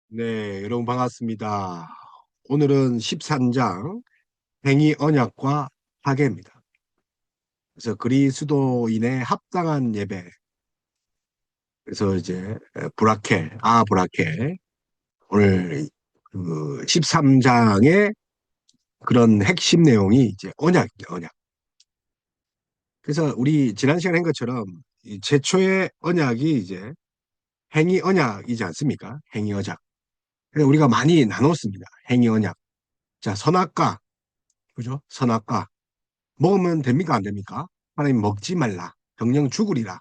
네, 여러분 반갑습니다. 오늘은 13장 행위 언약과 파괴입니다. 그래서 그리스도인의 합당한 예배. 그래서 이제 브라켈. 오늘 그 13장의 그런 핵심 내용이 이제 언약이에요, 언약. 그래서 우리 지난 시간에 한 것처럼 이 최초의 언약이 이제 행위 언약이지 않습니까? 행위 언약. 그래서 우리가 많이 나눴습니다. 행위 언약. 자, 선악과, 그죠? 선악과. 먹으면 됩니까? 안 됩니까? 하나님 먹지 말라. 정령 죽으리라.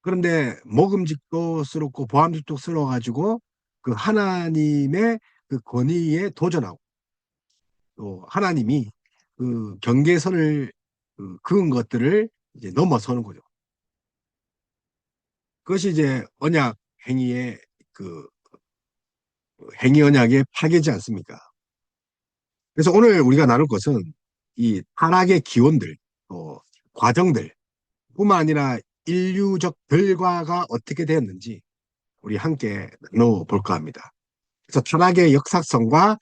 그런데 먹음직도 스럽고 보암직도 스러워가지고 그 하나님의 그 권위에 도전하고 또 하나님이 그 경계선을 그은 것들을 이제 넘어서는 거죠. 그것이 이제 언약 행위의 그 행위 언약의 파괴지 않습니까? 그래서 오늘 우리가 나눌 것은 이 타락의 기원들, 또 과정들, 뿐만 아니라 인류적 결과가 어떻게 되었는지 우리 함께 나눠볼까 합니다. 그래서 철학의 역사성과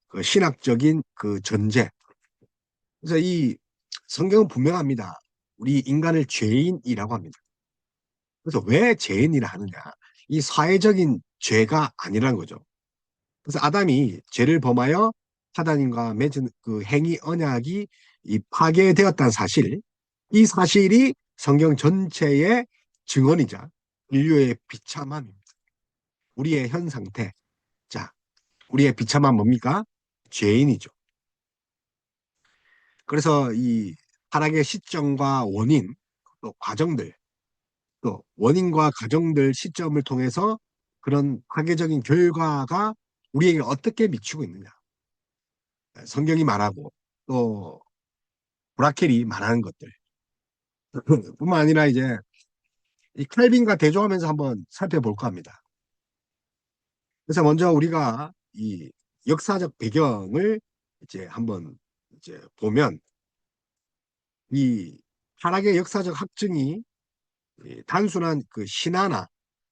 그 신학적인 그 전제. 그래서 이 성경은 분명합니다. 우리 인간을 죄인이라고 합니다. 그래서 왜 죄인이라 하느냐? 이 사회적인 죄가 아니라는 거죠. 그래서 아담이 죄를 범하여 하나님과 맺은 그 행위 언약이 이 파괴되었다는 사실, 이 사실이 성경 전체의 증언이자 인류의 비참함입니다. 우리의 현 상태. 자, 우리의 비참함 뭡니까? 죄인이죠. 그래서 이 타락의 시점과 원인, 또 과정들, 또 원인과 과정들 시점을 통해서 그런 파괴적인 결과가 우리에게 어떻게 미치고 있느냐. 성경이 말하고 또 브라켈이 말하는 것들. 뿐만 아니라 이제 이 칼빈과 대조하면서 한번 살펴볼까 합니다. 그래서 먼저 우리가 이 역사적 배경을 이제 한번 이제 보면 이 타락의 역사적 학증이 단순한 그 신화나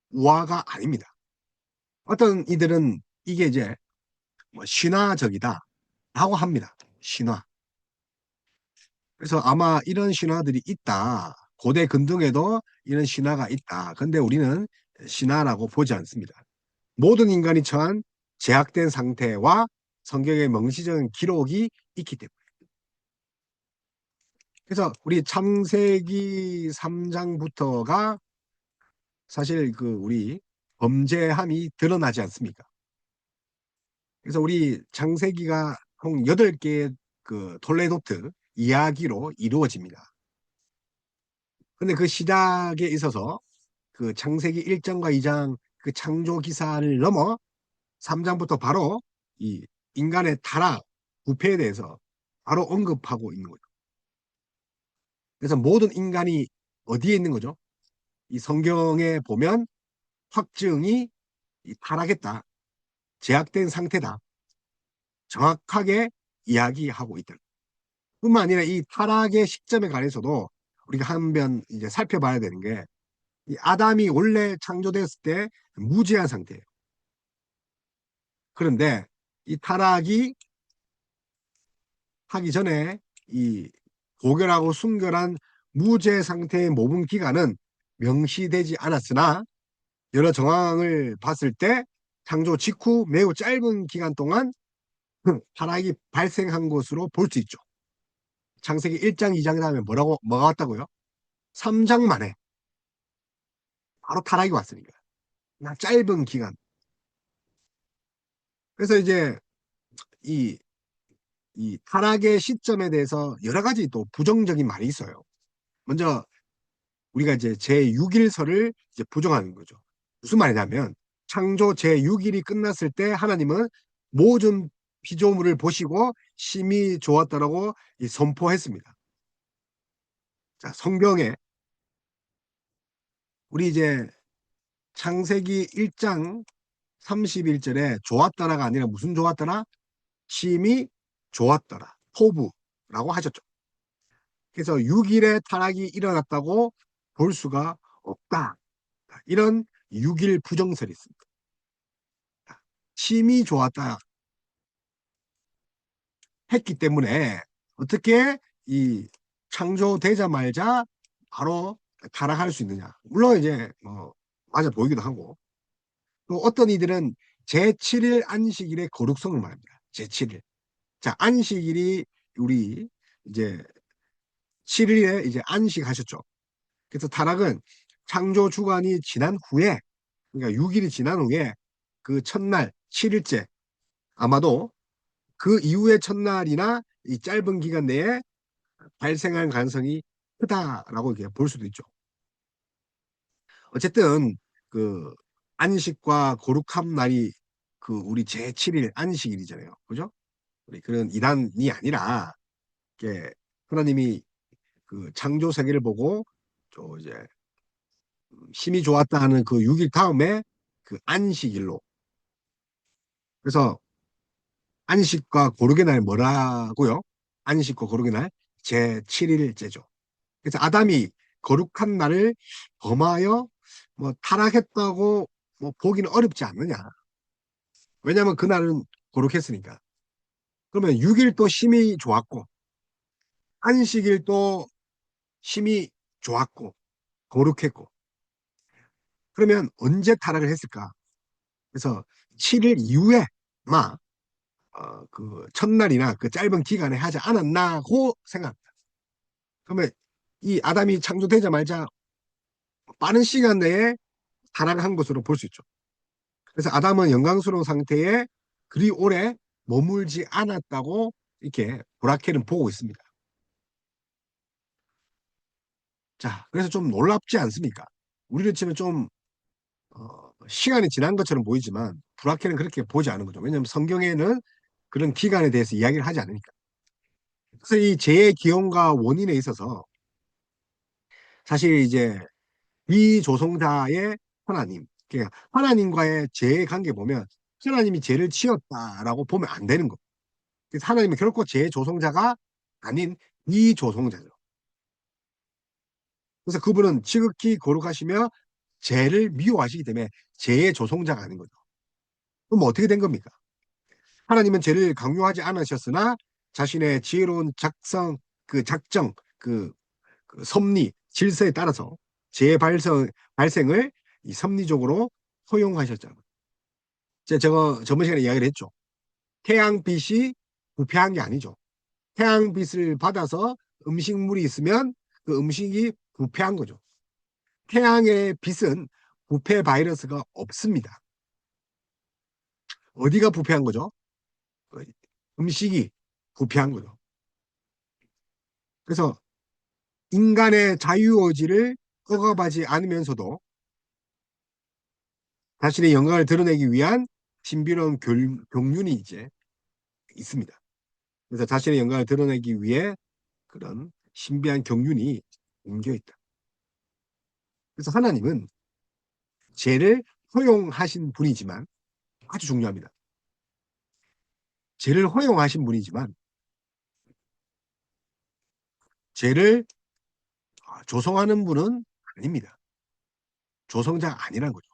우화가 아닙니다. 어떤 이들은 이게 이제 뭐 신화적이다 라고 합니다. 신화. 그래서 아마 이런 신화들이 있다. 고대 근동에도 이런 신화가 있다. 근데 우리는 신화라고 보지 않습니다. 모든 인간이 처한 제약된 상태와 성경의 명시적인 기록이 있기 때문에. 그래서 우리 창세기 3장부터가 사실 그 우리 범죄함이 드러나지 않습니까? 그래서 우리 창세기가 총 8개의 그 톨레노트 이야기로 이루어집니다. 근데 그 시작에 있어서 그 창세기 1장과 2장 그 창조 기사를 넘어 3장부터 바로 이 인간의 타락, 부패에 대해서 바로 언급하고 있는 거죠. 그래서 모든 인간이 어디에 있는 거죠? 이 성경에 보면 확증이 타락했다, 제약된 상태다. 정확하게 이야기하고 있다. 뿐만 아니라 이 타락의 시점에 관해서도 우리가 한번 이제 살펴봐야 되는 게 이 아담이 원래 창조됐을 때 무지한 상태예요. 그런데 이 타락이 하기 전에 이 고결하고 순결한 무죄 상태의 모분 기간은 명시되지 않았으나 여러 정황을 봤을 때 창조 직후 매우 짧은 기간 동안 타락이 발생한 것으로 볼 수 있죠. 창세기 1장, 2장에 다음에 뭐가 왔다고요? 3장 만에 바로 타락이 왔으니까. 그냥 짧은 기간. 그래서 이제 이, 이 타락의 시점에 대해서 여러 가지 또 부정적인 말이 있어요. 먼저 우리가 이제 제6일설을 이제 부정하는 거죠. 무슨 말이냐면 창조 제6일이 끝났을 때 하나님은 모든 피조물을 보시고 심히 좋았다라고 선포했습니다. 자, 성경에 우리 이제 창세기 1장 31절에 좋았다라가 아니라 무슨 좋았더라? 심히 좋았더라. 포부라고 하셨죠. 그래서 6일에 타락이 일어났다고 볼 수가 없다. 이런 6일 부정설이 있습니다. 힘이 좋았다 했기 때문에 어떻게 이 창조되자마자 바로 타락할 수 있느냐. 물론 이제 뭐 맞아 보이기도 하고 또 어떤 이들은 제7일 안식일의 거룩성을 말합니다. 제7일. 자, 안식일이 우리 이제 7일에 이제 안식하셨죠. 그래서 타락은 창조 주간이 지난 후에 그러니까 6일이 지난 후에 그 첫날 7일째 아마도 그 이후의 첫날이나 이 짧은 기간 내에 발생할 가능성이 크다라고 이렇게 볼 수도 있죠. 어쨌든 그 안식과 거룩한 날이 그 우리 제7일 안식일이잖아요. 그죠? 우리 그런 이단이 아니라 이게 하나님이 그 창조 세계를 보고 또 이제 힘이 좋았다 하는 그 6일 다음에 그 안식일로. 그래서 안식과 거룩의 날 뭐라고요? 안식과 거룩의 날 제7일째죠. 그래서 아담이 거룩한 날을 범하여 뭐 타락했다고 뭐 보기는 어렵지 않느냐. 왜냐하면 그날은 거룩했으니까. 그러면 6일도 힘이 좋았고 안식일도 힘이 좋았고 거룩했고 그러면 언제 타락을 했을까? 그래서 7일 이후에 아마 그 첫날이나 그 짧은 기간에 하지 않았나고 생각합니다. 그러면 이 아담이 창조되자마자 빠른 시간 내에 타락한 것으로 볼 수 있죠. 그래서 아담은 영광스러운 상태에 그리 오래 머물지 않았다고 이렇게 브라케는 보고 있습니다. 자, 그래서 좀 놀랍지 않습니까? 우리를 치면 좀 시간이 지난 것처럼 보이지만 브라케는 그렇게 보지 않은 거죠. 왜냐하면 성경에는 그런 기간에 대해서 이야기를 하지 않으니까. 그래서 이 재해 기원과 원인에 있어서 사실 이제 비조성자의 하나님, 그러니까 하나님과의 재해 관계 보면 하나님이 죄를 지었다라고 보면 안 되는 거. 그래서 하나님은 결코 재조성자가 아닌 비조성자죠. 그래서 그분은 지극히 거룩하시며 죄를 미워하시기 때문에 죄의 조성자가 아닌 거죠. 그럼 뭐 어떻게 된 겁니까? 하나님은 죄를 강요하지 않으셨으나 자신의 지혜로운 작정, 그 섭리, 질서에 따라서 죄의 발생을 이 섭리적으로 허용하셨잖아요. 제가 저번 시간에 이야기를 했죠. 태양빛이 부패한 게 아니죠. 태양빛을 받아서 음식물이 있으면 그 음식이 부패한 거죠. 태양의 빛은 부패 바이러스가 없습니다. 어디가 부패한 거죠? 음식이 부패한 거죠. 그래서 인간의 자유의지를 억압하지 않으면서도 자신의 영광을 드러내기 위한 신비로운 경륜이 이제 있습니다. 그래서 자신의 영광을 드러내기 위해 그런 신비한 경륜이 옮겨 있다. 그래서 하나님은 죄를 허용하신 분이지만 아주 중요합니다. 죄를 허용하신 분이지만 죄를 조성하는 분은 아닙니다. 조성자가 아니라는 거죠.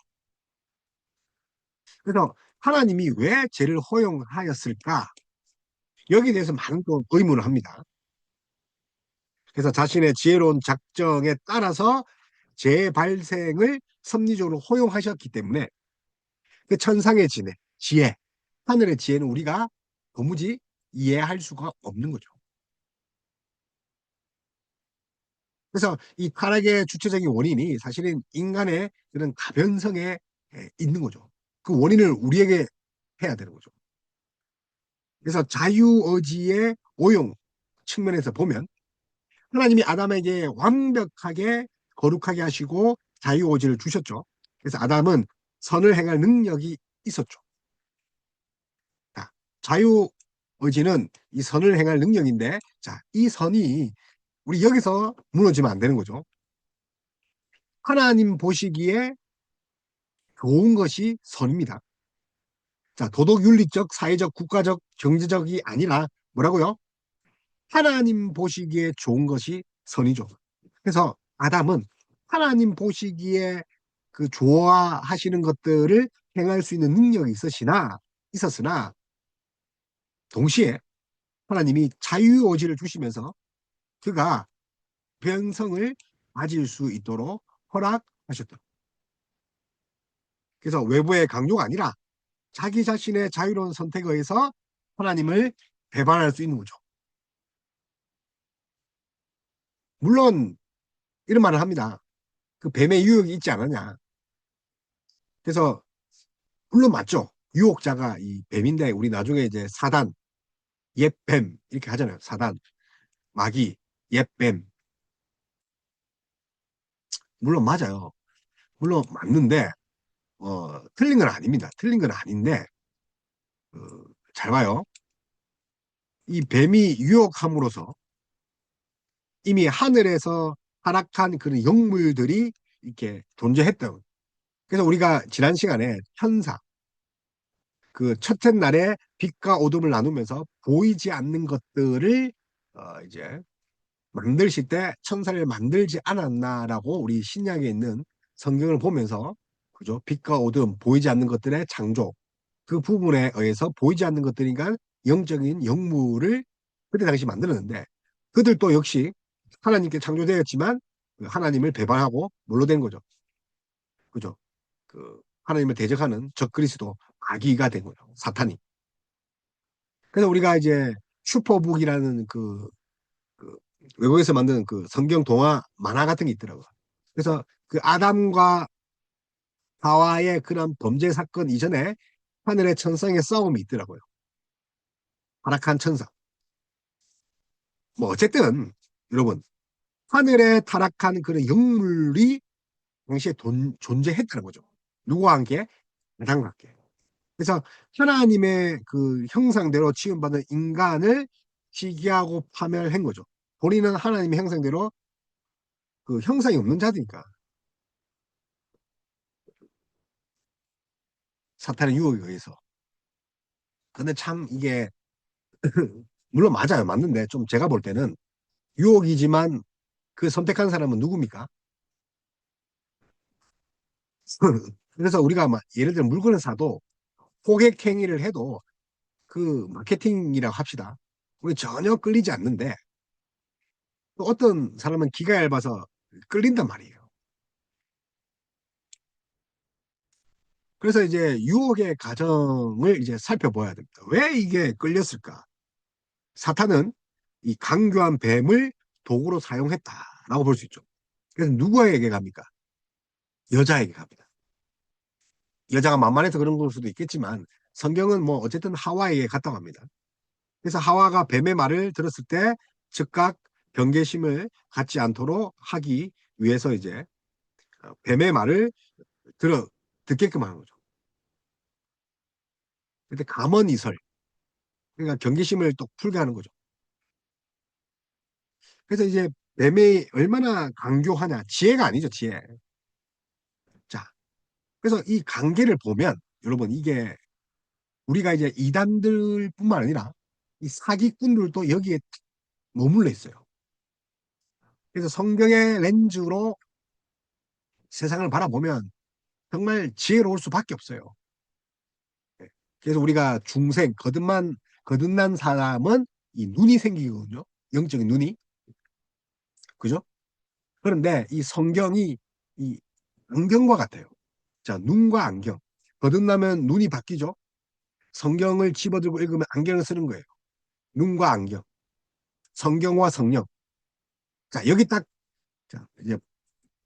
그래서 하나님이 왜 죄를 허용하였을까? 여기에 대해서 많은 또 의문을 합니다. 그래서 자신의 지혜로운 작정에 따라서 죄 발생을 섭리적으로 허용하셨기 때문에 그 천상의 지혜, 하늘의 지혜는 우리가 도무지 이해할 수가 없는 거죠. 그래서 이 타락의 주체적인 원인이 사실은 인간의 그런 가변성에 있는 거죠. 그 원인을 우리에게 해야 되는 거죠. 그래서 자유의지의 오용 측면에서 보면 하나님이 아담에게 완벽하게 거룩하게 하시고 자유의지를 주셨죠. 그래서 아담은 선을 행할 능력이 있었죠. 자, 자유의지는 이 선을 행할 능력인데, 자, 이 선이 우리 여기서 무너지면 안 되는 거죠. 하나님 보시기에 좋은 것이 선입니다. 자, 도덕, 윤리적, 사회적, 국가적, 경제적이 아니라 뭐라고요? 하나님 보시기에 좋은 것이 선이죠. 그래서 아담은 하나님 보시기에 그 좋아하시는 것들을 행할 수 있는 능력이 있으시나 있었으나 동시에 하나님이 자유의지를 주시면서 그가 변성을 가질 수 있도록 허락하셨다. 그래서 외부의 강요가 아니라 자기 자신의 자유로운 선택에 의해서 하나님을 배반할 수 있는 거죠. 물론 이런 말을 합니다. 그 뱀의 유혹이 있지 않았냐. 그래서 물론 맞죠. 유혹자가 이 뱀인데 우리 나중에 이제 사단, 옛뱀 이렇게 하잖아요. 사단, 마귀, 옛뱀. 물론 맞아요. 물론 맞는데 틀린 건 아닙니다. 틀린 건 아닌데 잘 봐요. 이 뱀이 유혹함으로써 이미 하늘에서 타락한 그런 영물들이 이렇게 존재했던. 그래서 우리가 지난 시간에 천사, 그 첫째 날에 빛과 어둠을 나누면서 보이지 않는 것들을 이제 만드실 때 천사를 만들지 않았나라고 우리 신약에 있는 성경을 보면서 그죠? 빛과 어둠, 보이지 않는 것들의 창조 그 부분에 의해서 보이지 않는 것들인가 영적인 영물을 그때 당시 만들었는데 그들도 역시 하나님께 창조되었지만 그 하나님을 배반하고 뭘로 된 거죠? 그죠? 그 하나님을 대적하는 적그리스도 마귀가 된 거죠. 사탄이. 그래서 우리가 이제 슈퍼북이라는 그 외국에서 만든 그 성경 동화 만화 같은 게 있더라고요. 그래서 그 아담과 하와의 그런 범죄 사건 이전에 하늘의 천상의 싸움이 있더라고요. 타락한 천사. 뭐 어쨌든 여러분 하늘에 타락한 그런 영물이 당시에 존재했다는 거죠. 누구와 함께? 아담과 함께. 그래서 하나님의 그 형상대로 지음받은 인간을 시기하고 파멸한 거죠. 본인은 하나님의 형상대로 그 형상이 없는 자니까 사탄의 유혹에 의해서. 근데 참 이게 물론 맞아요. 맞는데 좀 제가 볼 때는 유혹이지만 그 선택한 사람은 누굽니까? 그래서 우리가 막 예를 들어 물건을 사도 고객 행위를 해도 그 마케팅이라고 합시다. 우리 전혀 끌리지 않는데 또 어떤 사람은 기가 얇아서 끌린단 말이에요. 그래서 이제 유혹의 과정을 이제 살펴봐야 됩니다. 왜 이게 끌렸을까? 사탄은 이 강교한 뱀을 도구로 사용했다라고 볼 수 있죠. 그래서 누구에게 갑니까? 여자에게 갑니다. 여자가 만만해서 그런 걸 수도 있겠지만 성경은 뭐 어쨌든 하와에게 갔다고 합니다. 그래서 하와가 뱀의 말을 들었을 때 즉각 경계심을 갖지 않도록 하기 위해서 이제 뱀의 말을 들어 듣게끔 하는 거죠. 근데 감언이설, 그러니까 경계심을 또 풀게 하는 거죠. 그래서 이제 뱀이 얼마나 강교하냐, 지혜가 아니죠, 지혜. 자, 그래서 이 관계를 보면 여러분 이게 우리가 이제 이단들뿐만 아니라 이 사기꾼들도 여기에 머물러 있어요. 그래서 성경의 렌즈로 세상을 바라보면 정말 지혜로울 수밖에 없어요. 예. 그래서 우리가 중생, 거듭난 사람은 이 눈이 생기거든요. 영적인 눈이. 그죠? 그런데 이 성경이 이 안경과 같아요. 자, 눈과 안경. 거듭나면 눈이 바뀌죠? 성경을 집어들고 읽으면 안경을 쓰는 거예요. 눈과 안경. 성경과 성령. 자, 자, 이제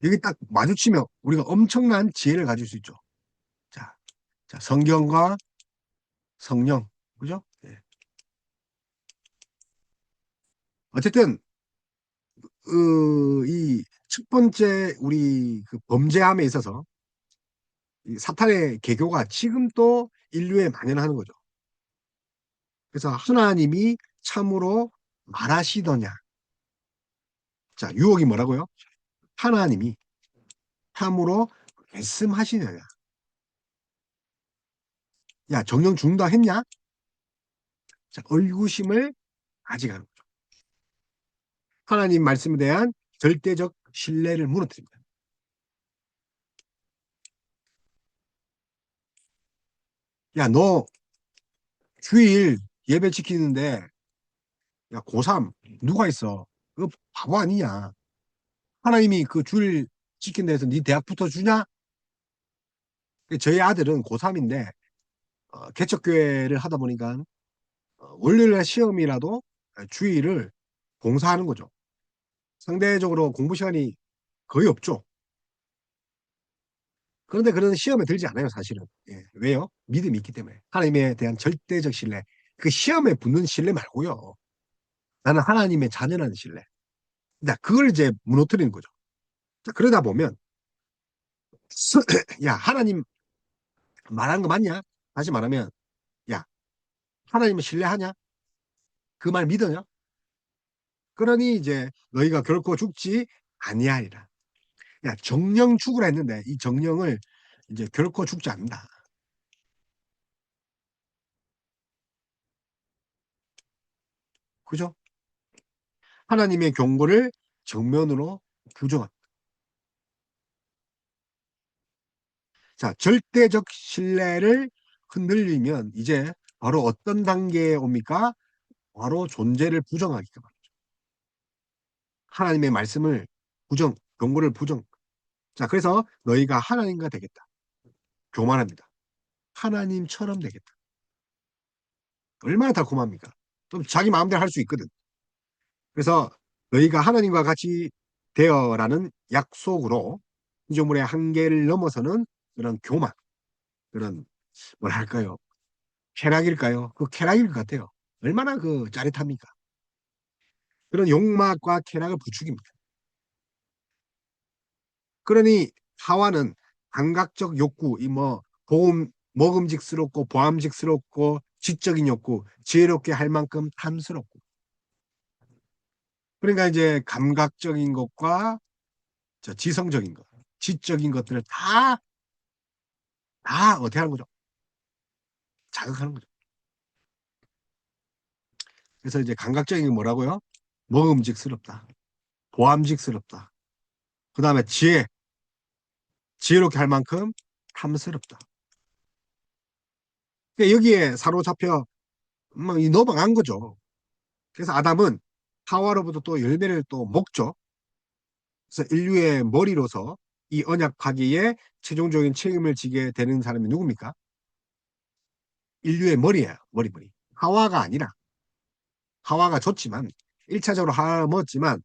여기 딱 마주치면 우리가 엄청난 지혜를 가질 수 있죠. 자, 자, 성경과 성령. 그죠? 예. 어쨌든, 이 첫 번째 우리 그 범죄함에 있어서 이 사탄의 계교가 지금 또 인류에 만연하는 거죠. 그래서 하나님이 참으로 말하시더냐. 자, 유혹이 뭐라고요? 하나님이 참으로 말씀하시느냐. 야, 정령 죽는다 했냐? 자, 의구심을 가져가는 거죠. 하나님 말씀에 대한 절대적 신뢰를 무너뜨립니다. 야, 너 주일 예배 지키는데, 야, 고3, 누가 있어? 그 바보 아니냐? 하나님이 그 주일 지킨 데서 네 대학부터 주냐? 저희 아들은 고3인데, 개척교회를 하다 보니까, 월요일날 시험이라도 주일을 봉사하는 거죠. 상대적으로 공부 시간이 거의 없죠. 그런데 그런 시험에 들지 않아요, 사실은. 예. 왜요? 믿음이 있기 때문에. 하나님에 대한 절대적 신뢰. 그 시험에 붙는 신뢰 말고요. 나는 하나님의 자녀라는 신뢰. 나 그걸 이제 무너뜨리는 거죠. 자, 그러다 보면, 야, 하나님 말하는 거 맞냐? 다시 말하면, 야, 하나님을 신뢰하냐? 그 말 믿으냐? 그러니 이제 너희가 결코 죽지 아니하리라. 야, 정령 죽으라 했는데 이 정령을 이제 결코 죽지 않는다. 그죠? 하나님의 경고를 정면으로 부정한. 자, 절대적 신뢰를 흔들리면 이제 바로 어떤 단계에 옵니까? 바로 존재를 부정하기가. 하나님의 말씀을 부정, 경고를 부정. 자, 그래서 너희가 하나님과 되겠다. 교만합니다. 하나님처럼 되겠다. 얼마나 달콤합니까? 좀 자기 마음대로 할 수 있거든. 그래서 너희가 하나님과 같이 되어라는 약속으로 피조물의 한계를 넘어서는 그런 교만, 그런 뭐랄까요? 쾌락일까요? 그 쾌락일 것 같아요. 얼마나 그 짜릿합니까? 그런 욕망과 쾌락을 부추깁니다. 그러니 하와는 감각적 욕구, 이 뭐 보험, 먹음직스럽고 보암직스럽고 지적인 욕구, 지혜롭게 할 만큼 탐스럽고. 그러니까 이제 감각적인 것과 저 지성적인 것, 지적인 것들을 다 어떻게 하는 거죠? 자극하는 거죠. 그래서 이제 감각적인 게 뭐라고요? 먹음직스럽다, 보암직스럽다. 그 다음에 지혜롭게 할 만큼 탐스럽다. 그러니까 여기에 사로잡혀 뭐 넘어간 거죠. 그래서 아담은 하와로부터 또 열매를 또 먹죠. 그래서 인류의 머리로서 이 언약 파기에 최종적인 책임을 지게 되는 사람이 누굽니까? 인류의 머리예요. 머리. 하와가 아니라 하와가 줬지만 1차적으로 하와를 먹었지만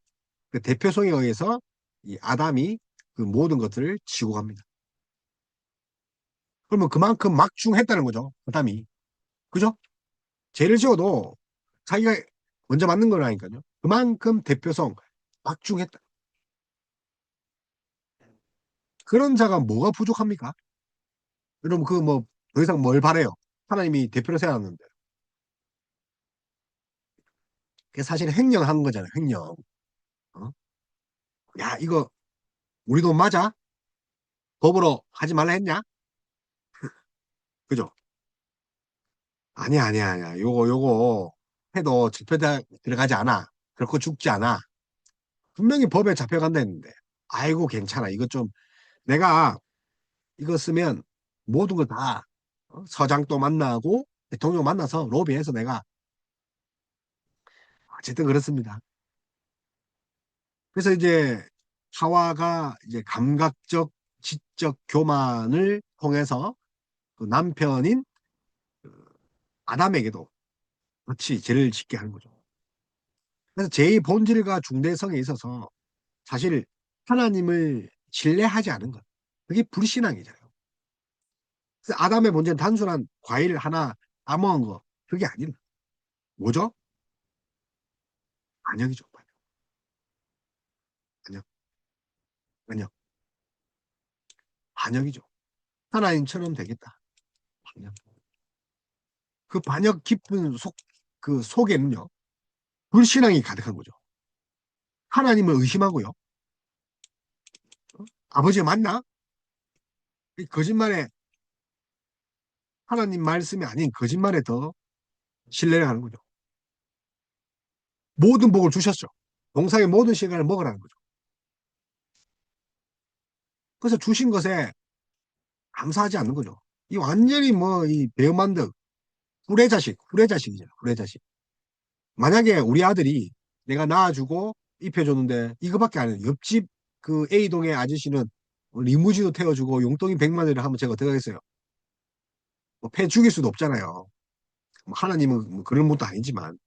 그 대표성에 의해서 이 아담이 그 모든 것들을 지고 갑니다. 그러면 그만큼 막중했다는 거죠. 아담이. 그죠? 죄를 지어도 자기가 먼저 맞는 거라니까요. 그만큼 대표성 막중했다. 그런 자가 뭐가 부족합니까? 여러분 그 뭐 더 이상 뭘 바래요? 하나님이 대표로 세웠는데. 그게 사실 횡령한 거잖아요. 횡령. 어? 야 이거 우리 돈 맞아? 법으로 하지 말라 했냐? 그죠? 아니야. 요거 해도 집회다 들어가지 않아. 결코 죽지 않아. 분명히 법에 잡혀간다 했는데. 아이고 괜찮아. 이거 좀 내가 이거 쓰면 모든 걸 다 서장도 만나고 대통령 만나서 로비해서 내가 어쨌든 그렇습니다. 그래서 이제 하와가 이제 감각적 지적 교만을 통해서 그 남편인 아담에게도 같이 죄를 짓게 하는 거죠. 그래서 죄의 본질과 중대성에 있어서 사실 하나님을 신뢰하지 않은 것. 그게 불신앙이잖아요. 그래서 아담의 문제는 단순한 과일 하나 따먹은 거. 그게 아닌 뭐죠? 반역이죠. 반역. 반역. 반역이죠. 하나님처럼 되겠다. 반역. 그 반역 깊은 그 속에는요. 불신앙이 가득한 거죠. 하나님을 의심하고요. 아버지 맞나? 이 거짓말에 하나님 말씀이 아닌 거짓말에 더 신뢰를 하는 거죠. 모든 복을 주셨죠. 동상의 모든 시간을 먹으라는 거죠. 그래서 주신 것에 감사하지 않는 거죠. 이 완전히 뭐 이 배은만덕. 후레자식이잖아, 후레자식. 만약에 우리 아들이 내가 낳아주고 입혀줬는데 이거밖에 안 해. 옆집 그 A동의 아저씨는 리무진도 태워주고 용돈이 100만 원이라 하면 제가 어떻게 하겠어요? 뭐 패 죽일 수도 없잖아요. 뭐 하나님은 뭐 그런 분도 아니지만.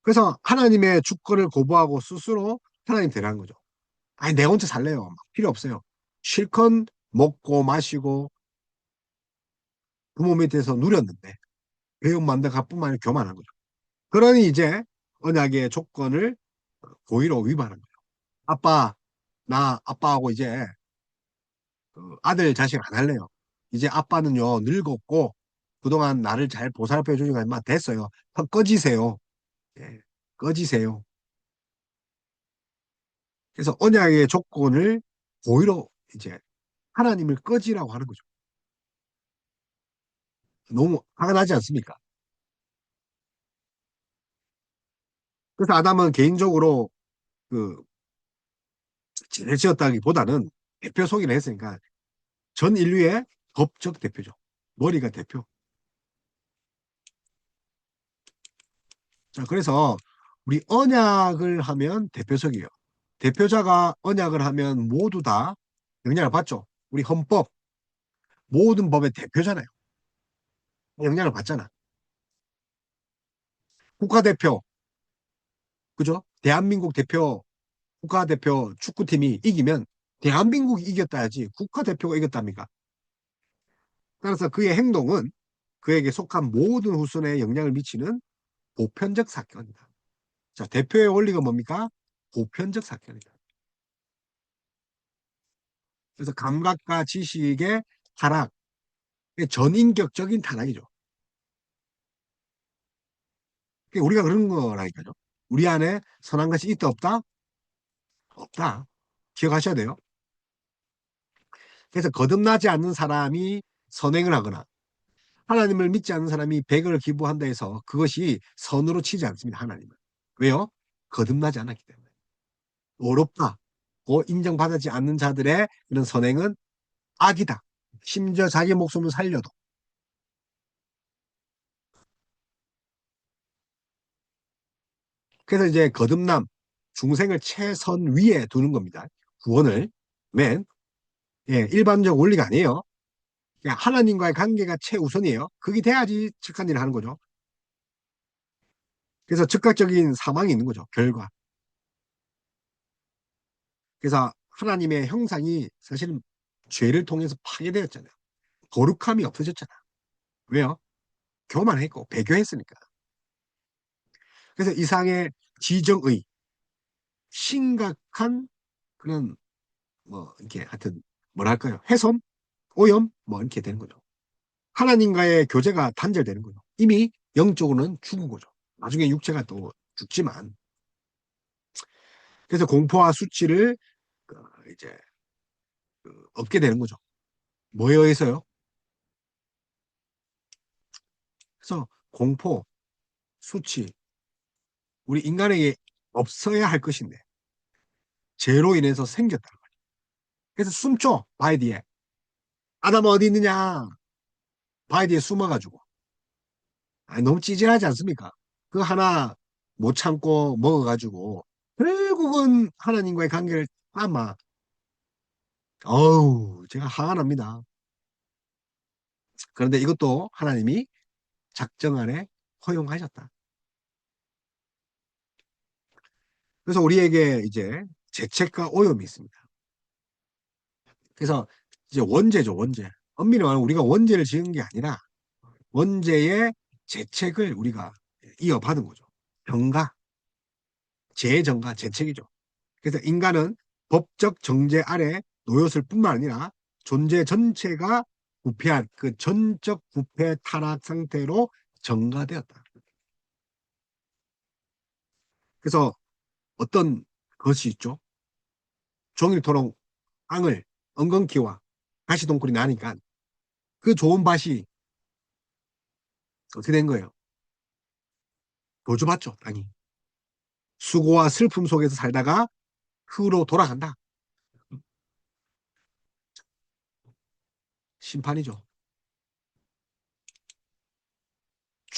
그래서 하나님의 주권을 거부하고 스스로 하나님 되라는 거죠. 아니, 내 혼자 살래요. 막 필요 없어요. 실컷 먹고 마시고 부모 밑에서 누렸는데 배움만다 갚뿐만 아니라 교만한 거죠. 그러니 이제 언약의 조건을 고의로 위반한 거죠. 아빠, 나 아빠하고 이제 그 아들 자식 안 할래요. 이제 아빠는요 늙었고 그동안 나를 잘 보살펴 주니까 인마 됐어요. 꺼지세요. 예, 꺼지세요. 그래서 언약의 조건을 고의로 이제 하나님을 꺼지라고 하는 거죠. 너무 화가 나지 않습니까? 그래서 아담은 개인적으로 그 죄를 지었다기보다는 대표 속이를 했으니까 전 인류의 법적 대표죠. 머리가 대표. 자, 그래서 우리 언약을 하면 대표적이에요. 대표자가 언약을 하면 모두 다 영향을 받죠. 우리 헌법, 모든 법의 대표잖아요. 영향을 받잖아. 국가대표, 그죠? 대한민국 대표, 국가대표 축구팀이 이기면 대한민국이 이겼다 야지 국가대표가 이겼답니까? 따라서 그의 행동은 그에게 속한 모든 후손에 영향을 미치는 보편적 사건이다. 자, 대표의 원리가 뭡니까? 보편적 사건이다. 그래서 감각과 지식의 타락, 전인격적인 타락이죠. 우리가 그런 거라니까요. 우리 안에 선한 것이 있다 없다? 없다. 기억하셔야 돼요. 그래서 거듭나지 않는 사람이 선행을 하거나 하나님을 믿지 않는 사람이 백을 기부한다 해서 그것이 선으로 치지 않습니다. 하나님은. 왜요? 거듭나지 않았기 때문에. 어렵다고 인정받지 않는 자들의 그런 선행은 악이다. 심지어 자기 목숨을 살려도. 그래서 이제 거듭남, 중생을 최선 위에 두는 겁니다. 구원을. 맨. 예, 일반적 원리가 아니에요. 그냥 하나님과의 관계가 최우선이에요. 그게 돼야지 측한 일을 하는 거죠. 그래서 즉각적인 사망이 있는 거죠. 결과. 그래서 하나님의 형상이 사실은 죄를 통해서 파괴되었잖아요. 거룩함이 없어졌잖아. 왜요? 교만했고 배교했으니까. 그래서 이상의 지정의 심각한 그런 뭐 이렇게 하여튼 뭐랄까요? 훼손, 오염 뭐 이렇게 되는 거죠. 하나님과의 교제가 단절되는 거죠. 이미 영적으로는 죽은 거죠. 나중에 육체가 또 죽지만. 그래서 공포와 수치를 그 이제 얻게 되는 거죠. 뭐에 의해서요? 그래서 공포, 수치, 우리 인간에게 없어야 할 것인데 죄로 인해서 생겼다는 거예요. 그래서 숨죠. 바위 뒤에. 아담 어디 있느냐? 바위 뒤에 숨어가지고. 아니, 너무 찌질하지 않습니까? 그 하나 못 참고 먹어가지고 결국은 하나님과의 관계를 아마 어우 제가 화가 납니다. 그런데 이것도 하나님이 작정 안에 허용하셨다. 그래서 우리에게 이제 죄책과 오염이 있습니다. 그래서 이제 원죄죠, 원죄. 엄밀히 말하면 우리가 원죄를 지은 게 아니라 원죄의 죄책을 우리가 이어받은 거죠. 정가, 재정가, 죄책이죠. 그래서 인간은 법적 정죄 아래 놓였을 뿐만 아니라 존재 전체가 부패한 그 전적 부패 타락 상태로 정가되었다. 그래서 어떤 것이 있죠? 종일토록 앙을 엉겅퀴와 가시동굴이 나니까 그 좋은 밭이 어떻게 된 거예요? 도주받죠, 땅이. 수고와 슬픔 속에서 살다가 흙으로 돌아간다. 심판이죠.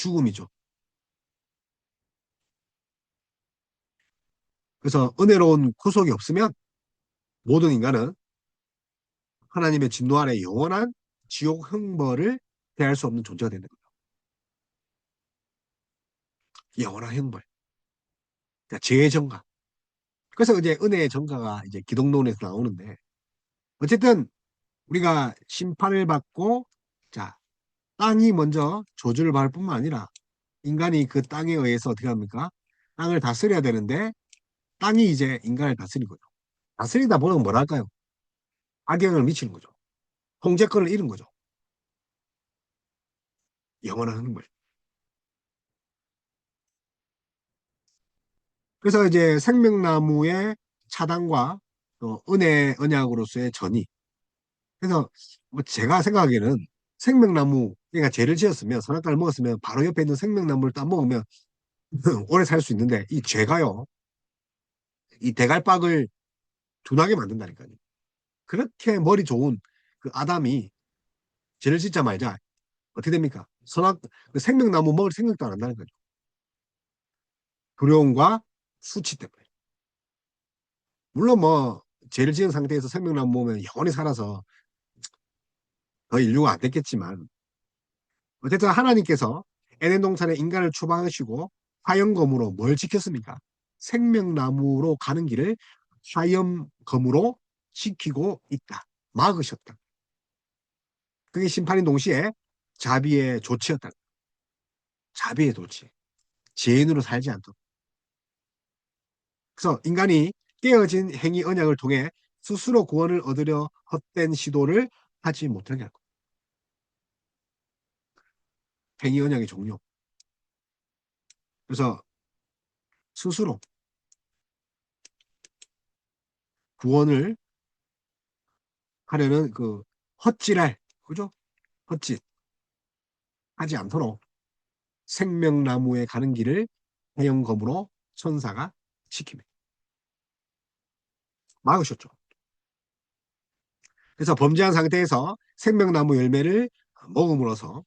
죽음이죠. 그래서 은혜로운 구속이 없으면 모든 인간은 하나님의 진노 아래 영원한 지옥 형벌을 대할 수 없는 존재가 되는 거예요. 영원한 형벌. 그러니까 죄의 정가. 그래서 이제 은혜의 정가가 이제 기독론에서 나오는데 어쨌든 우리가 심판을 받고 자, 땅이 먼저 저주를 받을 뿐만 아니라 인간이 그 땅에 의해서 어떻게 합니까? 땅을 다스려야 되는데 땅이 이제 인간을 다스리고요. 다스리다 보면 뭐랄까요? 악영향을 미치는 거죠. 통제권을 잃은 거죠. 영원한 흥물. 그래서 이제 생명나무의 차단과 또 은혜 언약으로서의 전이. 그래서 뭐 제가 생각하기에는 생명나무, 그러니까 죄를 지었으면 선악과를 먹었으면 바로 옆에 있는 생명나무를 따먹으면 오래 살 수 있는데 이 죄가요. 이 대갈박을 둔하게 만든다니까요. 그렇게 머리 좋은 그 아담이 죄를 짓자마자 어떻게 됩니까? 그 생명나무 먹을 생각도 안 한다는 거죠. 두려움과 수치 때문에. 물론 뭐 죄를 지은 상태에서 생명나무 먹으면 영원히 살아서 더 인류가 안 됐겠지만 어쨌든 하나님께서 에덴 동산에 인간을 추방하시고 화염검으로 뭘 지켰습니까? 생명나무로 가는 길을 화염검으로 지키고 있다. 막으셨다. 그게 심판인 동시에 자비의 조치였다. 자비의 조치. 죄인으로 살지 않도록. 그래서 인간이 깨어진 행위 언약을 통해 스스로 구원을 얻으려 헛된 시도를 하지 못하게 할 것. 행위 언약의 종료. 그래서 스스로 구원을 하려는 그 헛질할, 그죠? 헛짓 하지 않도록 생명나무에 가는 길을 해영검으로 천사가 지킵니다. 막으셨죠. 그래서 범죄한 상태에서 생명나무 열매를 먹음으로써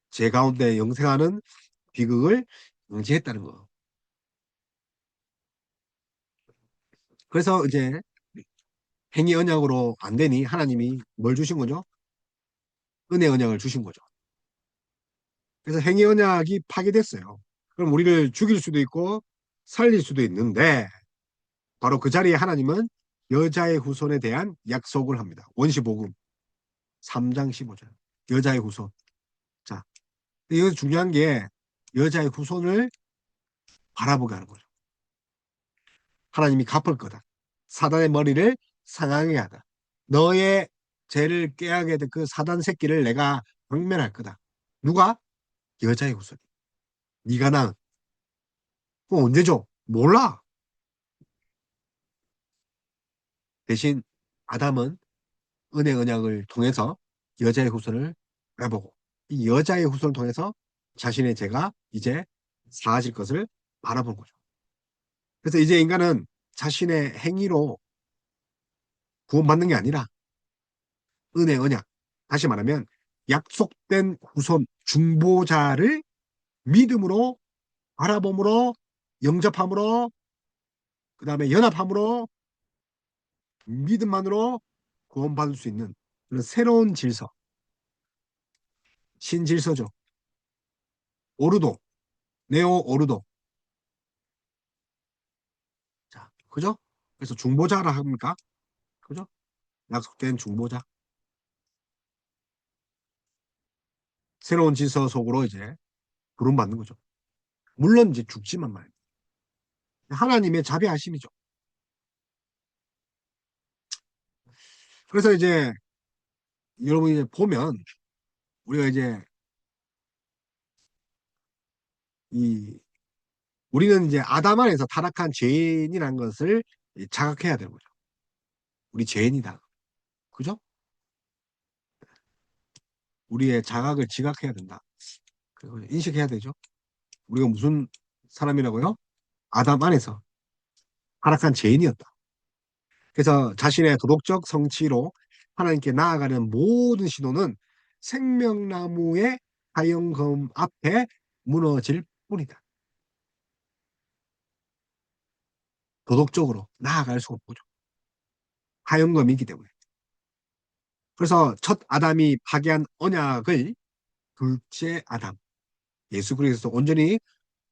제 가운데 영생하는 비극을 응지했다는 거. 그래서 이제 행위 언약으로 안 되니 하나님이 뭘 주신 거죠? 은혜 언약을 주신 거죠. 그래서 행위 언약이 파괴됐어요. 그럼 우리를 죽일 수도 있고 살릴 수도 있는데 바로 그 자리에 하나님은 여자의 후손에 대한 약속을 합니다. 원시복음 3장 15절. 여자의 후손. 자, 여기서 중요한 게 여자의 후손을 바라보게 하는 거죠. 하나님이 갚을 거다. 사단의 머리를 상하게 하다. 너의 죄를 깨하게 된 그 사단 새끼를 내가 박멸할 거다. 누가? 여자의 후손. 네가 낳은. 그거 언제 줘? 몰라. 대신 아담은 은혜 언약을 통해서 여자의 후손을 바라보고 이 여자의 후손을 통해서 자신의 죄가 이제 사라질 것을 바라본 거죠. 그래서 이제 인간은 자신의 행위로 구원받는 게 아니라 은혜 언약. 다시 말하면 약속된 후손 중보자를 믿음으로 바라봄으로 영접함으로 그다음에 연합함으로 믿음만으로 구원받을 수 있는 그런 새로운 질서, 신질서죠. 오르도, 네오 오르도. 자, 그죠? 그래서 중보자라 합니까? 그죠? 약속된 중보자. 새로운 질서 속으로 이제 부름받는 거죠. 물론 이제 죽지만 말이에요. 하나님의 자비하심이죠. 그래서 이제 여러분이 이제 보면 우리가 이제 이 우리는 이제 아담 안에서 타락한 죄인이라는 것을 자각해야 되는 거죠. 우리 죄인이다. 그죠? 우리의 자각을 지각해야 된다. 그리고 인식해야 되죠. 우리가 무슨 사람이라고요? 아담 안에서 타락한 죄인이었다. 그래서 자신의 도덕적 성취로 하나님께 나아가는 모든 시도는 생명나무의 하영금 앞에 무너질 뿐이다. 도덕적으로 나아갈 수가 없죠. 하영검이기 때문에. 그래서 첫 아담이 파괴한 언약을 둘째 아담, 예수 그리스도 온전히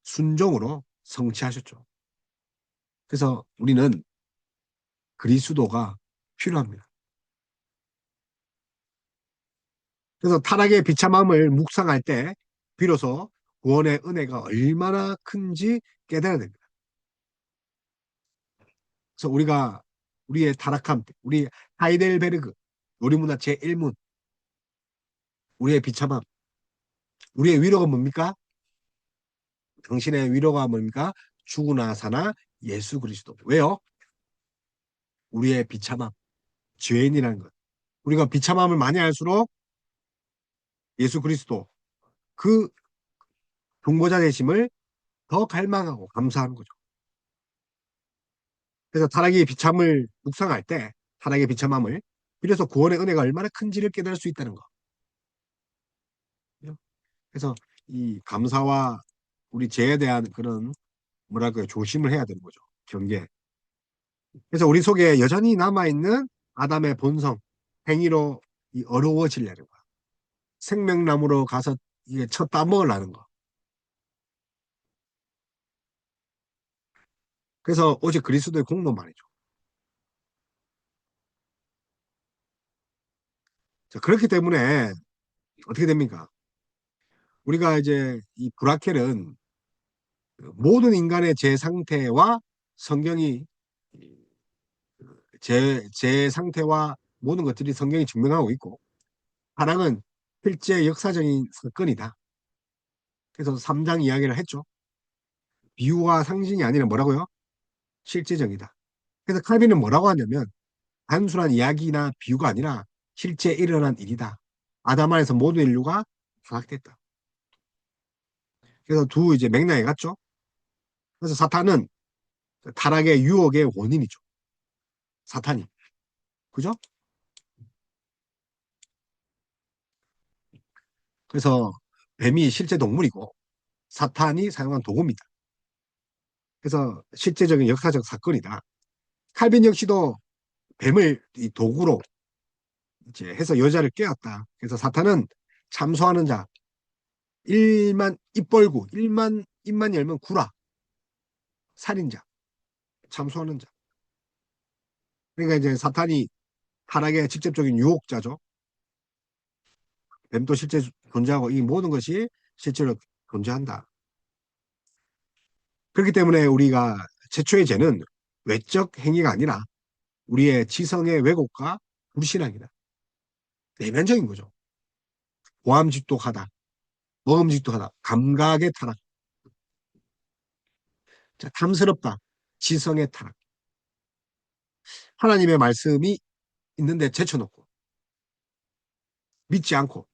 순종으로 성취하셨죠. 그래서 우리는 그리스도가 필요합니다. 그래서 타락의 비참함을 묵상할 때 비로소 구원의 은혜가 얼마나 큰지 깨달아야 됩니다. 그래서 우리가 우리의 타락함, 우리 하이델베르그 요리문화 제1문, 우리의 비참함, 우리의 위로가 뭡니까? 당신의 위로가 뭡니까? 죽으나 사나 예수 그리스도. 왜요? 우리의 비참함, 죄인이라는 것. 우리가 비참함을 많이 할수록 예수 그리스도 그 중보자 되심을 더 갈망하고 감사하는 거죠. 그래서 타락의 비참을 묵상할 때 타락의 비참함을 그래서 구원의 은혜가 얼마나 큰지를 깨달을 수 있다는 거. 그래서 이 감사와 우리 죄에 대한 그런 뭐랄까요 조심을 해야 되는 거죠. 경계. 그래서 우리 속에 여전히 남아있는 아담의 본성, 행위로 이 어려워지려는 거. 생명나무로 가서 이게 첫 따먹으려는 거. 그래서 오직 그리스도의 공로만이죠. 자, 그렇기 때문에 어떻게 됩니까? 우리가 이제 이 브라켈은 모든 인간의 제 상태와 성경이 제 상태와 모든 것들이 성경이 증명하고 있고 하나는 실제 역사적인 사건이다. 그래서 3장 이야기를 했죠. 비유와 상징이 아니라 뭐라고요? 실제적이다. 그래서 칼빈은 뭐라고 하냐면 단순한 이야기나 비유가 아니라 실제 일어난 일이다. 아담 안에서 모든 인류가 타락됐다. 그래서 두 이제 맥락에 갔죠. 그래서 사탄은 타락의 유혹의 원인이죠. 사탄이. 그죠? 그래서 뱀이 실제 동물이고 사탄이 사용한 도구입니다. 그래서 실제적인 역사적 사건이다. 칼빈 역시도 뱀을 이 도구로 이제 해서 여자를 깨웠다. 그래서 사탄은 참소하는 자, 일만 입 벌고 일만 입만 열면 구라, 살인자, 참소하는 자. 그러니까 이제 사탄이 타락의 직접적인 유혹자죠. 뱀도 실제 존재하고 이 모든 것이 실제로 존재한다. 그렇기 때문에 우리가 최초의 죄는 외적 행위가 아니라 우리의 지성의 왜곡과 불신앙이다. 내면적인 거죠. 보암직독하다, 먹음직독하다, 감각의 타락, 자, 탐스럽다, 지성의 타락. 하나님의 말씀이 있는데 제쳐놓고 믿지 않고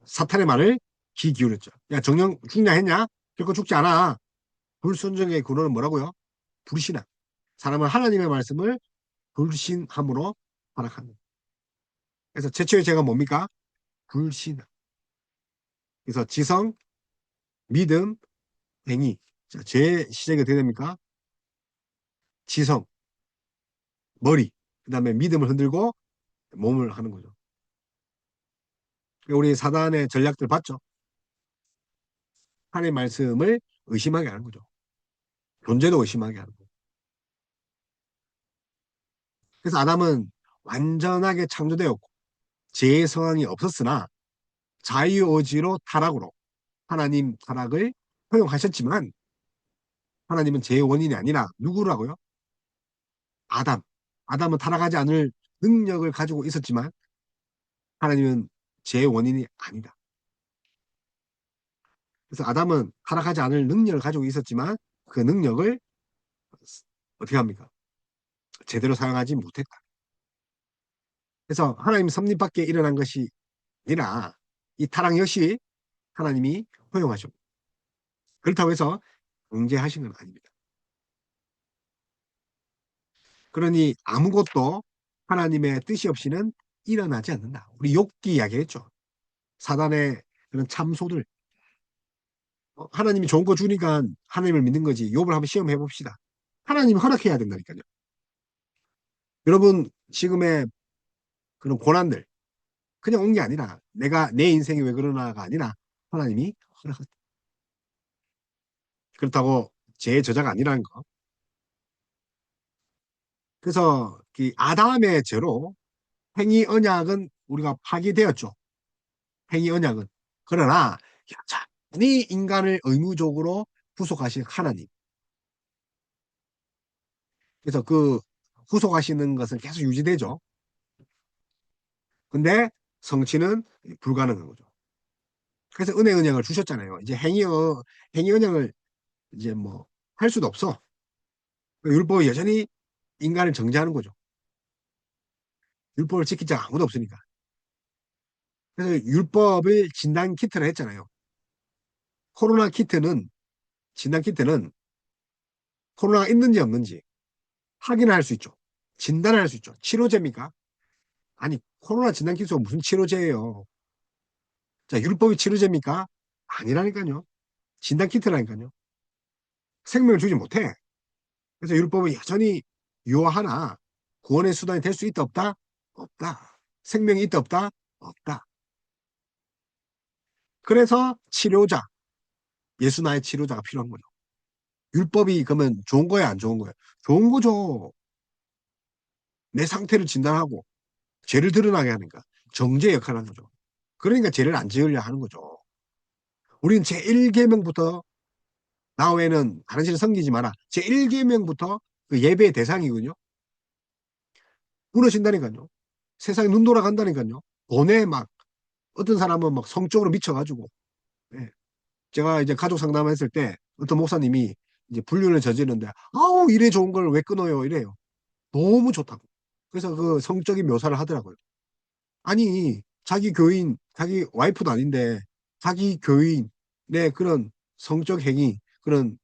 사탄의 말을 귀 기울였죠. 야, 정령 죽냐 했냐? 결코 죽지 않아. 불순종의 근원은 뭐라고요? 불신앙. 사람은 하나님의 말씀을 불신함으로 타락합니다. 그래서 최초의 죄가 뭡니까? 불신앙. 그래서 지성, 믿음, 행위. 자, 죄의 시작이 어떻게 됩니까? 지성, 머리, 그 다음에 믿음을 흔들고 몸을 하는 거죠. 우리 사단의 전략들 봤죠? 하나님의 말씀을 의심하게 하는 거죠. 존재도 의심하게 하는 거죠. 그래서 아담은 완전하게 창조되었고 죄의 성향이 없었으나 자유의지로 타락으로 하나님 타락을 허용하셨지만 하나님은 죄의 원인이 아니라 누구라고요? 아담. 아담은 타락하지 않을 능력을 가지고 있었지만 하나님은 죄의 원인이 아니다. 그래서 아담은 타락하지 않을 능력을 가지고 있었지만 그 능력을 어떻게 합니까? 제대로 사용하지 못했다. 그래서 하나님 섭리 밖에 일어난 것이 아니라 이 타락 역시 하나님이 허용하셨고 그렇다고 해서 강제하신 건 아닙니다. 그러니 아무것도 하나님의 뜻이 없이는 일어나지 않는다. 우리 욥기 이야기했죠. 사단의 그런 참소들 하나님이 좋은 거 주니까 하나님을 믿는 거지. 욥을 한번 시험해 봅시다. 하나님이 허락해야 된다니까요. 여러분, 지금의 그런 고난들, 그냥 온 게 아니라 내가 내 인생이 왜 그러나가 아니라 하나님이 허락했다. 그렇다고 제 저자가 아니라는 거. 그래서 이 아담의 죄로 행위 언약은 우리가 파기되었죠. 행위 언약은. 그러나 여전히 인간을 의무적으로 구속하신 하나님. 그래서 그 구속하시는 것은 계속 유지되죠. 근데 성취는 불가능한 거죠. 그래서 은혜 언약을 주셨잖아요. 이제 행위 언약을 이제 뭐 할 수도 없어. 율법이 여전히 인간을 정죄하는 거죠. 율법을 지킬 자가 아무도 없으니까. 그래서 율법을 진단 키트를 했잖아요. 코로나 키트는 진단 키트는 코로나가 있는지 없는지 확인을 할 수 있죠. 진단을 할 수 있죠. 치료제입니까? 아니, 코로나 진단 키트가 무슨 치료제예요. 자, 율법이 치료제입니까? 아니라니까요. 진단 키트라니까요. 생명을 주지 못해. 그래서 율법은 여전히 유효하나 구원의 수단이 될 수 있다 없다? 없다. 생명이 있다 없다? 없다. 그래서 치료자, 예수 나의 치료자가 필요한 거죠. 율법이 그러면 좋은 거야, 안 좋은 거야? 좋은 거죠. 내 상태를 진단하고 죄를 드러나게 하니까 정죄 역할을 하는 거죠. 그러니까 죄를 안 지으려 하는 거죠. 우리는 제1계명부터 나 외에는 다른 신을 섬기지 마라. 제1계명부터 그 예배의 대상이거든요. 무너진다니까요. 세상에 눈 돌아간다니까요. 돈에 막 어떤 사람은 막 성적으로 미쳐가지고 예. 제가 이제 가족 상담했을 때 어떤 목사님이 이제 불륜을 저지르는데 아우 이래 좋은 걸 왜 끊어요 이래요. 너무 좋다고. 그래서 그 성적인 묘사를 하더라고요. 아니 자기 교인 자기 와이프도 아닌데 자기 교인의 그런 성적 행위 그런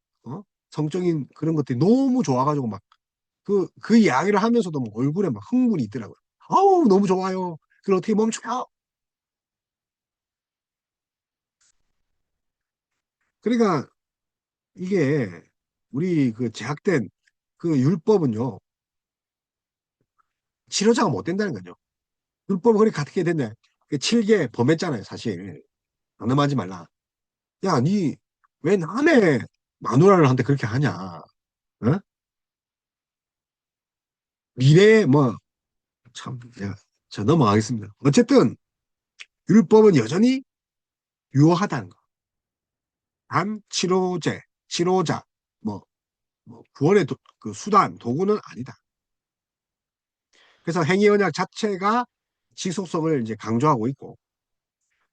성적인 그런 것들이 너무 좋아가지고 막 그 이야기를 하면서도 막 얼굴에 막 흥분이 있더라고요. 아우 너무 좋아요. 그걸 어떻게 멈춰요? 그러니까 이게 우리 그 제약된 그 율법은요 치료자가 못 된다는 거죠. 율법은 그렇게 어떻게 됐냐? 7개 범했잖아요, 사실. 장난하지 말라. 야, 니 왜 남의 마누라를 한테 그렇게 하냐? 어? 미래에 뭐 참, 저 넘어가겠습니다. 어쨌든 율법은 여전히 유효하다는 거. 단 치료제, 치료자, 뭐, 뭐 구원의 그 수단, 도구는 아니다. 그래서 행위 언약 자체가 지속성을 이제 강조하고 있고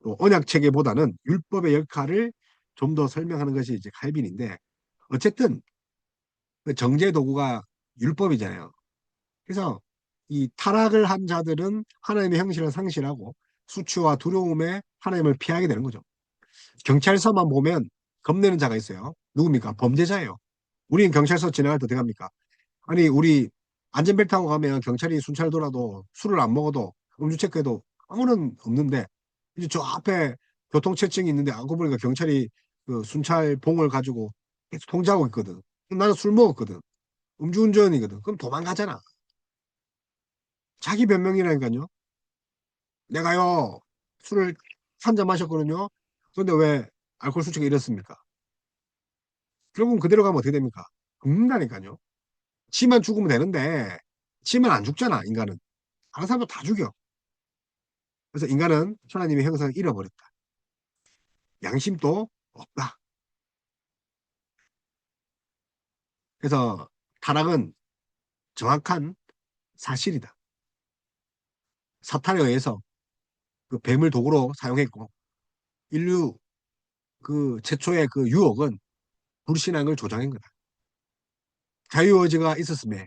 또 언약 체계보다는 율법의 역할을 좀 더 설명하는 것이 이제 칼빈인데 어쨌든 그 정제 도구가 율법이잖아요. 그래서 이 타락을 한 자들은 하나님의 형실을 상실하고 수치와 두려움에 하나님을 피하게 되는 거죠. 경찰서만 보면 겁내는 자가 있어요. 누굽니까? 범죄자예요. 우리는 경찰서 지나갈 때 어떻게 합니까? 아니 우리 안전벨트 하고 가면 경찰이 순찰 돌아도 술을 안 먹어도 음주 체크해도 아무런 없는데 이제 저 앞에 교통체증이 있는데 알고 보니까 경찰이 그 순찰 봉을 가지고 계속 통제하고 있거든. 나는 술 먹었거든. 음주운전이거든. 그럼 도망가잖아. 자기 변명이라니까요. 내가요 술을 한 잔 마셨거든요. 그런데 왜 알코올 수치가 이렇습니까? 결국은 그대로 가면 어떻게 됩니까? 죽는다니까요. 치만 죽으면 되는데 치만 안 죽잖아 인간은. 다른 사람도 다 죽여. 그래서 인간은 하나님의 형상을 잃어버렸다. 양심도 없다. 그래서 타락은 정확한 사실이다. 사탄에 의해서 그 뱀을 도구로 사용했고 인류 그 최초의 그 유혹은 불신앙을 조장한 거다. 자유의지가 있었음에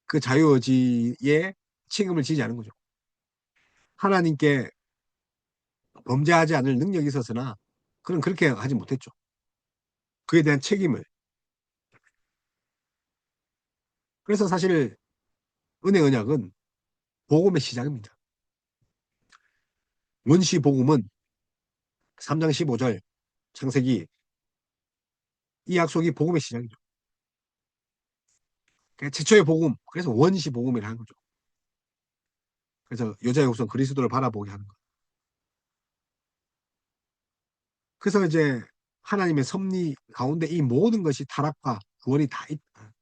그 자유의지에 책임을 지지 않은 거죠. 하나님께 범죄하지 않을 능력이 있었으나 그는 그렇게 하지 못했죠. 그에 대한 책임을. 그래서 사실 은혜 언약은 복음의 시작입니다. 원시 복음은 3장 15절 창세기. 이 약속이 복음의 시작이죠. 그러니까 최초의 복음. 그래서 원시 복음이라 하는 거죠. 그래서 여자의 후손 그리스도를 바라보게 하는 거. 그래서 이제 하나님의 섭리 가운데 이 모든 것이 타락과 구원이 다 있다.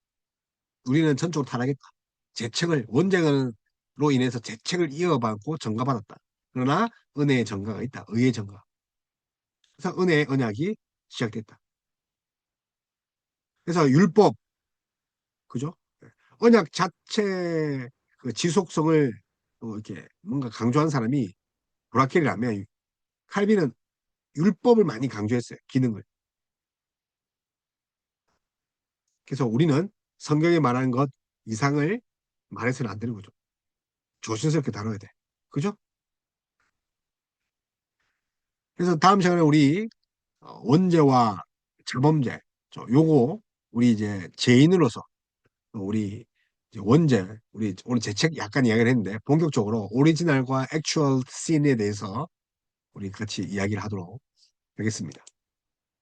우리는 전적으로 타락했다. 재책을 원죄로 인해서 재책을 이어받고 전가받았다. 그러나 은혜의 전가가 있다. 의의 전가. 그래서 은혜의 언약이 시작됐다. 그래서 율법, 그죠? 언약 자체 그 지속성을 이렇게 뭔가 강조한 사람이 브라켈이라면 칼빈은 율법을 많이 강조했어요. 기능을. 그래서 우리는 성경에 말하는 것 이상을 말해서는 안 되는 거죠. 조심스럽게 다뤄야 돼. 그죠? 그래서 다음 시간에 우리 원죄와 자범죄, 요거 우리 이제 죄인으로서 우리 이제 원죄, 우리 오늘 재책 약간 이야기를 했는데 본격적으로 오리지널과 액추얼 씬에 대해서 우리 같이 이야기를 하도록 하겠습니다.